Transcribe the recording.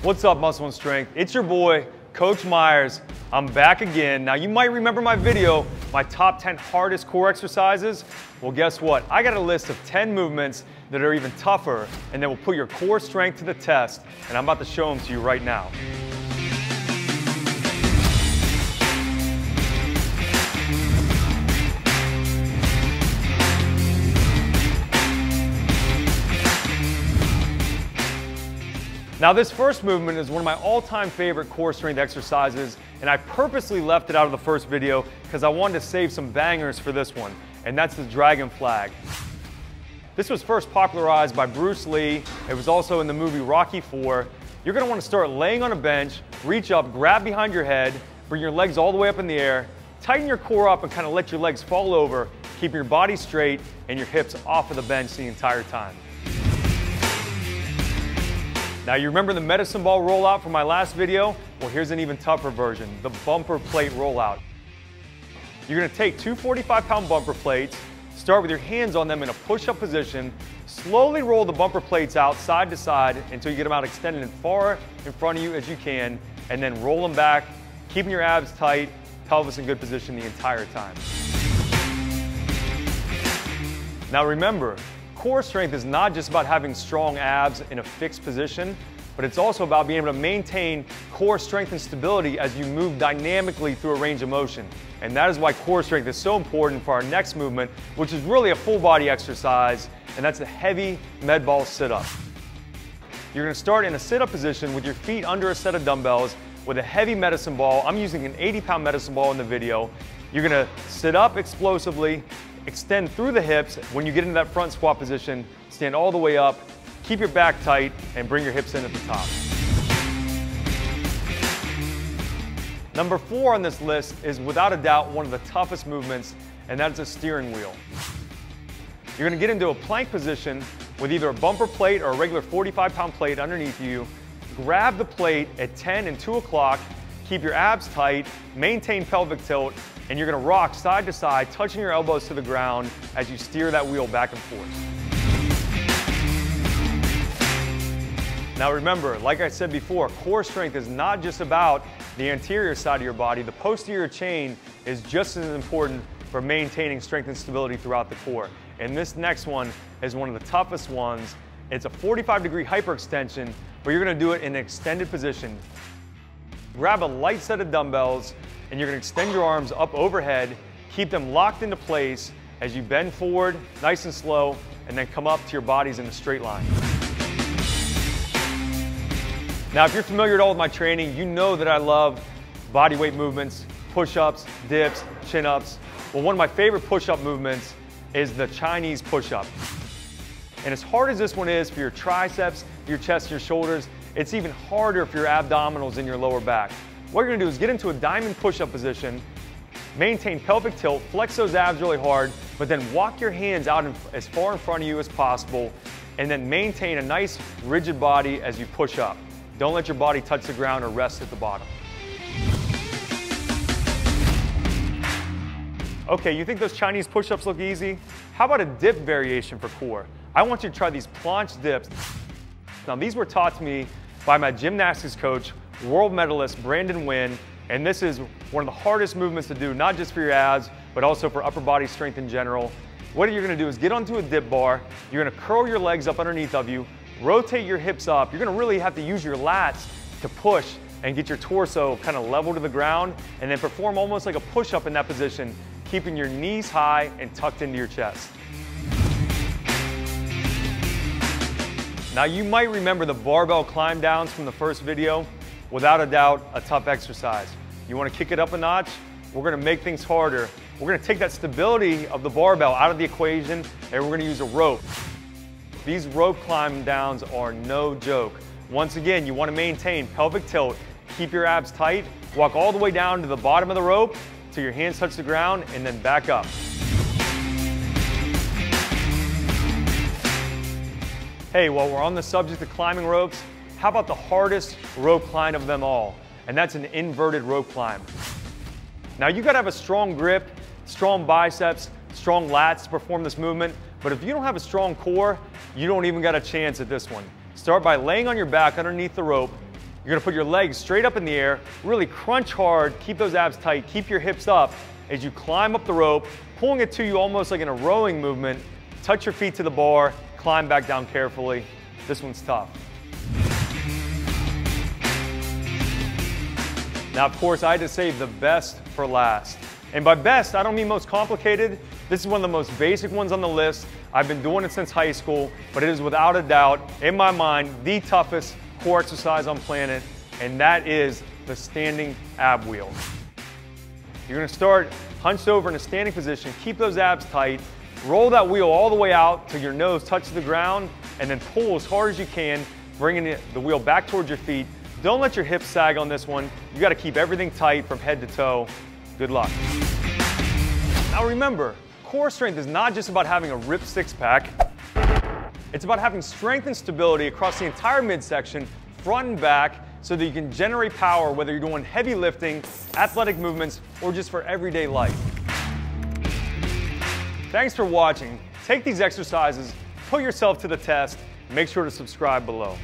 What's up, Muscle and Strength? It's your boy, Coach Myers. I'm back again. Now, you might remember my video, my top 10 hardest core exercises. Well, guess what? I got a list of 10 movements that are even tougher and that will put your core strength to the test, and I'm about to show them to you right now. Now, this first movement is one of my all-time favorite core strength exercises, and I purposely left it out of the first video because I wanted to save some bangers for this one, and that's the dragon flag. This was first popularized by Bruce Lee. It was also in the movie Rocky IV. You're gonna wanna start laying on a bench, reach up, grab behind your head, bring your legs all the way up in the air, tighten your core up and kind of let your legs fall over, keeping your body straight and your hips off of the bench the entire time. Now, you remember the medicine ball rollout from my last video? Well, here's an even tougher version, the bumper plate rollout. You're gonna take two 45-pound bumper plates, start with your hands on them in a push-up position, slowly roll the bumper plates out side to side until you get them out extended as far in front of you as you can, and then roll them back, keeping your abs tight, pelvis in good position the entire time. Now remember, core strength is not just about having strong abs in a fixed position, but it's also about being able to maintain core strength and stability as you move dynamically through a range of motion. And that is why core strength is so important for our next movement, which is really a full body exercise, and that's the heavy med ball sit-up. You're gonna start in a sit-up position with your feet under a set of dumbbells with a heavy medicine ball. I'm using an 80-pound medicine ball in the video. You're gonna sit up explosively, extend through the hips. When you get into that front squat position, stand all the way up, keep your back tight, and bring your hips in at the top. Number 4 on this list is without a doubt one of the toughest movements, and that's a steering wheel. You're gonna get into a plank position with either a bumper plate or a regular 45-pound plate underneath you. Grab the plate at 10 and 2 o'clock, keep your abs tight, maintain pelvic tilt, and you're gonna rock side to side, touching your elbows to the ground as you steer that wheel back and forth. Now remember, like I said before, core strength is not just about the anterior side of your body. The posterior chain is just as important for maintaining strength and stability throughout the core. And this next one is one of the toughest ones. It's a 45-degree hyperextension, but you're gonna do it in an extended position. Grab a light set of dumbbells, and you're gonna extend your arms up overhead, keep them locked into place as you bend forward, nice and slow, and then come up to your bodies in a straight line. Now, if you're familiar at all with my training, you know that I love body weight movements, push-ups, dips, chin-ups. Well, one of my favorite push-up movements is the Chinese push-up. And as hard as this one is for your triceps, your chest, your shoulders, it's even harder for your abdominals and your lower back. What you're gonna do is get into a diamond push-up position, maintain pelvic tilt, flex those abs really hard, but then walk your hands out as far in front of you as possible, and then maintain a nice rigid body as you push up. Don't let your body touch the ground or rest at the bottom. Okay, you think those Chinese push-ups look easy? How about a dip variation for core? I want you to try these planche dips. Now, these were taught to me by my gymnastics coach, world medalist Brandon Wynn, and this is one of the hardest movements to do, not just for your abs, but also for upper body strength in general. What you're gonna do is get onto a dip bar, you're gonna curl your legs up underneath of you, rotate your hips up. You're gonna really have to use your lats to push and get your torso kind of level to the ground, and then perform almost like a push-up in that position, keeping your knees high and tucked into your chest. Now, you might remember the barbell climb downs from the first video. Without a doubt, a tough exercise. You wanna kick it up a notch? We're gonna make things harder. We're gonna take that stability of the barbell out of the equation, and we're gonna use a rope. These rope climb downs are no joke. Once again, you wanna maintain pelvic tilt, keep your abs tight, walk all the way down to the bottom of the rope till your hands touch the ground, and then back up. Hey, while we're on the subject of climbing ropes, how about the hardest rope climb of them all? And that's an inverted rope climb. Now, you gotta have a strong grip, strong biceps, strong lats to perform this movement, but if you don't have a strong core, you don't even got a chance at this one. Start by laying on your back underneath the rope. You're gonna put your legs straight up in the air, really crunch hard, keep those abs tight, keep your hips up as you climb up the rope, pulling it to you almost like in a rowing movement. Touch your feet to the bar, climb back down carefully. This one's tough. Now, of course, I had to save the best for last. And by best, I don't mean most complicated. This is one of the most basic ones on the list. I've been doing it since high school, but it is without a doubt, in my mind, the toughest core exercise on planet, and that is the standing ab wheel. You're gonna start hunched over in a standing position, keep those abs tight, roll that wheel all the way out till your nose touches the ground, and then pull as hard as you can, bringing the wheel back towards your feet. Don't let your hips sag on this one. You gotta keep everything tight from head to toe. Good luck. Now remember, core strength is not just about having a ripped six-pack. It's about having strength and stability across the entire midsection, front and back, so that you can generate power whether you're doing heavy lifting, athletic movements, or just for everyday life. Thanks for watching. Take these exercises, put yourself to the test, and make sure to subscribe below.